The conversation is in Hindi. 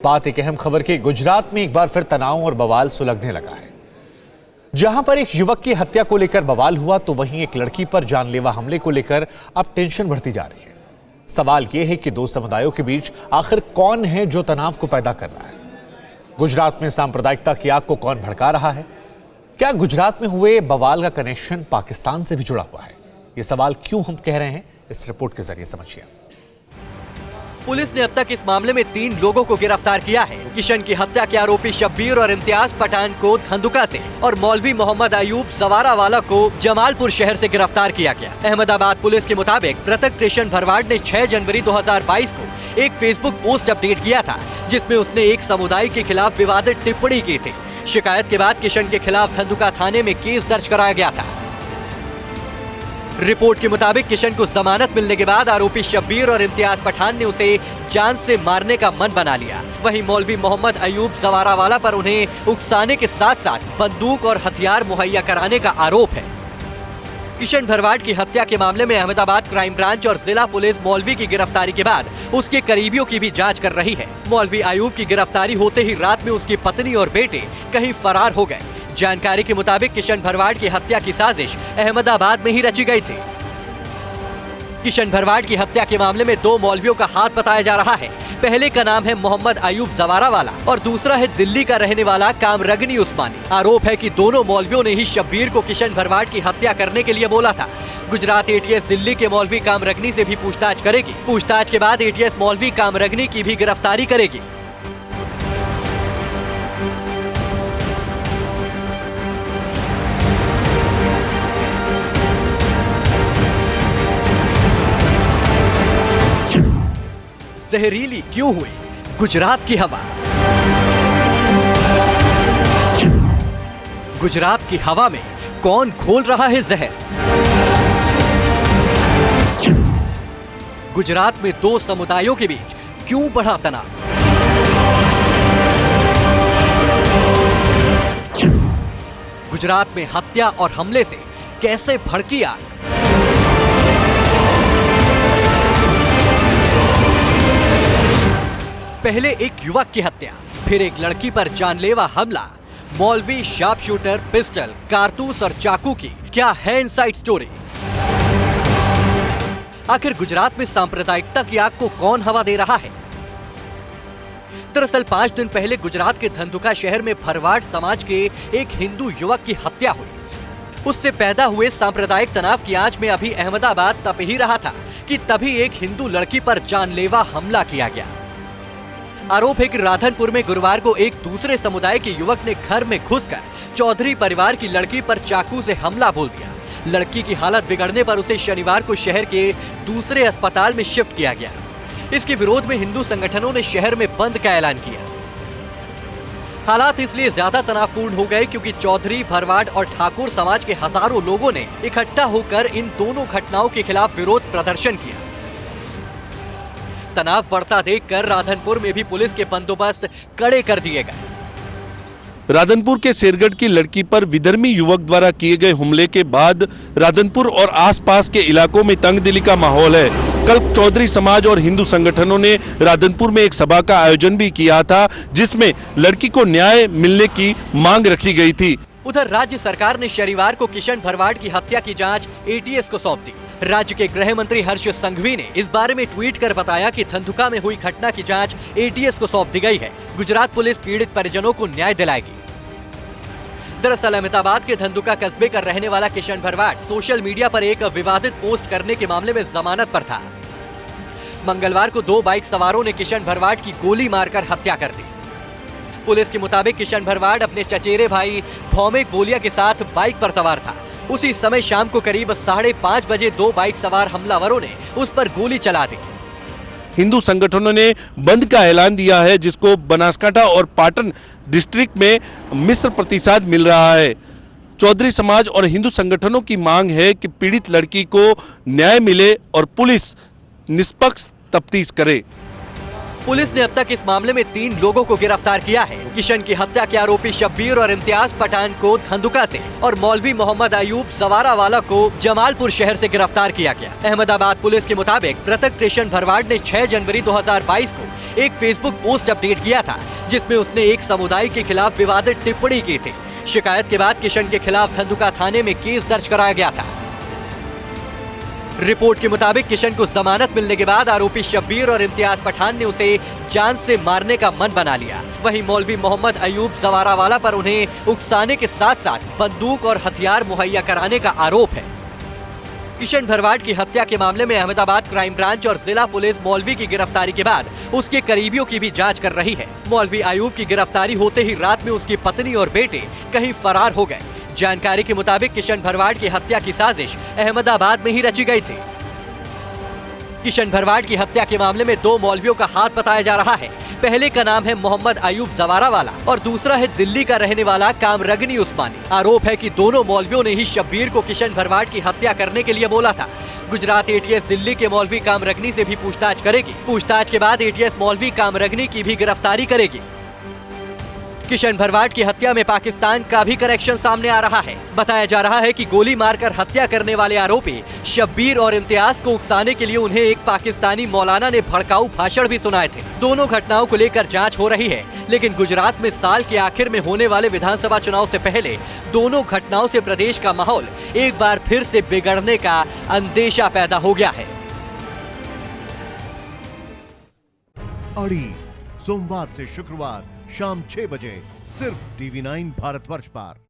बात एक अहम खबर की। गुजरात में एक बार फिर तनाव और बवाल सुलगने लगा है। जहां पर एक युवक की हत्या को लेकर बवाल हुआ, तो वहीं एक लड़की पर जानलेवा हमले को लेकर अब टेंशन बढ़ती जा रही है। सवाल यह है कि दो समुदायों के बीच आखिर कौन है जो तनाव को पैदा कर रहा है। गुजरात में सांप्रदायिकता की आग को कौन भड़का रहा है? क्या गुजरात में हुए बवाल का कनेक्शन पाकिस्तान से भी जुड़ा हुआ है? ये सवाल क्यों हम कह रहे हैं, इस रिपोर्ट के जरिए समझिए। पुलिस ने अब तक इस मामले में 3 लोगों को गिरफ्तार किया है। किशन की हत्या के आरोपी शब्बीर और इम्तियाज पठान को धंधुका से और मौलवी मोहम्मद अयूब जवारावाला को जमालपुर शहर से गिरफ्तार किया गया। अहमदाबाद पुलिस के मुताबिक मृतक कृष्ण भरवाड़ ने 6 जनवरी 2022 को एक फेसबुक पोस्ट अपडेट किया था, जिसमें उसने एक समुदाय के खिलाफ विवादित टिप्पणी की थी। शिकायत के बाद किशन के खिलाफ धंधुका थाने में केस दर्ज कराया गया था। रिपोर्ट के मुताबिक किशन को जमानत मिलने के बाद आरोपी शब्बीर और इम्तियाज पठान ने उसे जान से मारने का मन बना लिया। वहीं मौलवी मोहम्मद अयूब जवारावाला पर उन्हें उकसाने के साथ साथ बंदूक और हथियार मुहैया कराने का आरोप है। किशन भरवाड़ की हत्या के मामले में अहमदाबाद क्राइम ब्रांच और जिला पुलिस मौलवी की गिरफ्तारी के बाद उसके करीबियों की भी जांच कर रही है। मौलवी अयूब की गिरफ्तारी होते ही रात में उसकी पत्नी और बेटे कहीं फरार हो गए। जानकारी के मुताबिक किशन भरवाड़ की हत्या की साजिश अहमदाबाद में ही रची गई थी। किशन भरवाड़ की हत्या के मामले में 2 मौलवियों का हाथ बताया जा रहा है। पहले का नाम है मोहम्मद अयूब जवारावाला और दूसरा है दिल्ली का रहने वाला कामरगनी उस्मानी। आरोप है कि दोनों मौलवियों ने ही शब्बीर को किशन भरवाड़ की हत्या करने के लिए बोला था। गुजरात एटीएस दिल्ली के मौलवी कामरगनी से भी पूछताछ करेगी। पूछताछ के बाद एटीएस मौलवी कामरगनी की भी गिरफ्तारी करेगी। जहरीली क्यों हुई गुजरात की हवा? गुजरात की हवा में कौन घोल रहा है जहर? गुजरात में 2 समुदायों के बीच क्यों बढ़ा तनाव? गुजरात में हत्या और हमले से कैसे भड़की आग? पहले एक युवक की हत्या, फिर एक लड़की पर जानलेवा हमला, मौलवी, शार्प शूटर, पिस्टल, कारतूस और चाकू की क्या है इनसाइड स्टोरी? आखिर गुजरात में सांप्रदायिकता की आग को कौन हवा दे रहा है? दरअसल 5 दिन पहले गुजरात के धंधुका शहर में भरवाड़ समाज के एक हिंदू युवक की हत्या हुई। उससे पैदा हुए सांप्रदायिक तनाव की आंच में अभी अहमदाबाद तप ही रहा था कि तभी एक हिंदू लड़की पर जानलेवा हमला किया गया। आरोप है कि राधनपुर में गुरुवार को एक दूसरे समुदाय के युवक ने घर में घुसकर चौधरी परिवार की लड़की पर चाकू से हमला बोल दिया। लड़की की हालत बिगड़ने पर उसे शनिवार को शहर के दूसरे अस्पताल में शिफ्ट किया गया। इसके विरोध में हिंदू संगठनों ने शहर में बंद का ऐलान किया। हालात इसलिए ज्यादा तनावपूर्ण हो गए क्योंकि चौधरी, भरवाड़ और ठाकुर समाज के हजारों लोगों ने इकट्ठा होकर इन दोनों घटनाओं के खिलाफ विरोध प्रदर्शन किया। तनाव बढ़ता देखकर राधनपुर में भी पुलिस के बंदोबस्त कड़े कर दिए गए। राधनपुर के शेरगढ़ की लड़की पर विधर्मी युवक द्वारा किए गए हमले के बाद राधनपुर और आसपास के इलाकों में तंगदिली का माहौल है। कल चौधरी समाज और हिंदू संगठनों ने राधनपुर में एक सभा का आयोजन भी किया था, जिसमें लड़की को न्याय मिलने की मांग रखी गई थी। उधर राज्य सरकार ने शनिवार को किशन भरवाड़ की हत्या की जांच एटीएस को सौंप दी। राज्य के गृह मंत्री हर्ष संघवी ने इस बारे में ट्वीट कर बताया कि धंधुका में हुई घटना की जांच एटीएस को सौंप दी गई है। गुजरात पुलिस पीड़ित परिजनों को न्याय दिलाएगी। दरअसल अहमदाबाद के धंधुका कस्बे का रहने वाला किशन भरवाड़ सोशल मीडिया पर एक विवादित पोस्ट करने के मामले में जमानत पर था। मंगलवार को 2 बाइक सवारों ने किशन भरवाड़ की गोली मारकर हत्या कर दी। पुलिस के मुताबिक किशन भरवाड़ अपने चचेरे भाई भौमिक बोलिया के साथ बाइक पर सवार था। उसी समय शाम को करीब 5:30 बजे 2 बाइक सवार हमलावरों ने उस पर गोली चला दी। हिंदू संगठनों ने बंद का ऐलान दिया है, जिसको बनासकांठा और पाटन डिस्ट्रिक्ट में मिश्र प्रतिसाद मिल रहा है। चौधरी समाज और हिंदू संगठनों की मांग है कि पीड़ित लड़की को न्याय मिले और पुलिस निष्पक्ष तफ्तीश करे। पुलिस ने अब तक इस मामले में 3 लोगों को गिरफ्तार किया है। किशन की हत्या के आरोपी शब्बीर और इम्तियाज पठान को धंधुका से और मौलवी मोहम्मद अयूब जवारावाला को जमालपुर शहर से गिरफ्तार किया गया। अहमदाबाद पुलिस के मुताबिक मृतक कृष्ण भरवाड़ ने 6 जनवरी 2022 को एक फेसबुक पोस्ट अपडेट किया था, जिसमें उसने एक समुदाय के खिलाफ विवादित टिप्पणी की थी। शिकायत के बाद किशन के खिलाफ धंधुका थाने में केस दर्ज कराया गया था। रिपोर्ट के मुताबिक किशन को जमानत मिलने के बाद आरोपी शब्बीर और इम्तियाज पठान ने उसे जान से मारने का मन बना लिया। वहीं मौलवी मोहम्मद अयूब जवारावाला पर उन्हें उकसाने के साथ साथ बंदूक और हथियार मुहैया कराने का आरोप है। किशन भरवाड़ की हत्या के मामले में अहमदाबाद क्राइम ब्रांच और जिला पुलिस मौलवी की गिरफ्तारी के बाद उसके करीबियों की भी जांच कर रही है। मौलवी अयूब की गिरफ्तारी होते ही रात में उसकी पत्नी और बेटे कहीं फरार हो गए। जानकारी के मुताबिक किशन भरवाड़ की हत्या की साजिश अहमदाबाद में ही रची गई थी। किशन भरवाड़ की हत्या के मामले में 2 मौलवियों का हाथ बताया जा रहा है। पहले का नाम है मोहम्मद अयूब जवारावाला और दूसरा है दिल्ली का रहने वाला कामरगनी उस्मानी। आरोप है कि दोनों मौलवियों ने ही शब्बीर को किशन भरवाड़ की हत्या करने के लिए बोला था। गुजरात एटीएस दिल्ली के मौलवी कामरगनी से भी पूछताछ करेगी। पूछताछ के बाद एटीएस मौलवी कामरगनी की भी गिरफ्तारी करेगी। किशन भरवाड़ की हत्या में पाकिस्तान का भी कनेक्शन सामने आ रहा है। बताया जा रहा है कि गोली मारकर हत्या करने वाले आरोपी शब्बीर और इम्तियाज को उकसाने के लिए उन्हें एक पाकिस्तानी मौलाना ने भड़काऊ भाषण भी सुनाए थे। दोनों घटनाओं को लेकर जांच हो रही है, लेकिन गुजरात में साल के आखिर में होने वाले विधानसभा चुनाव से पहले दोनों घटनाओं से प्रदेश का माहौल एक बार फिर से बिगड़ने का अंदेशा पैदा हो गया है। अड़ी सोमवार से शुक्रवार शाम 6 बजे सिर्फ TV9 भारतवर्ष पर।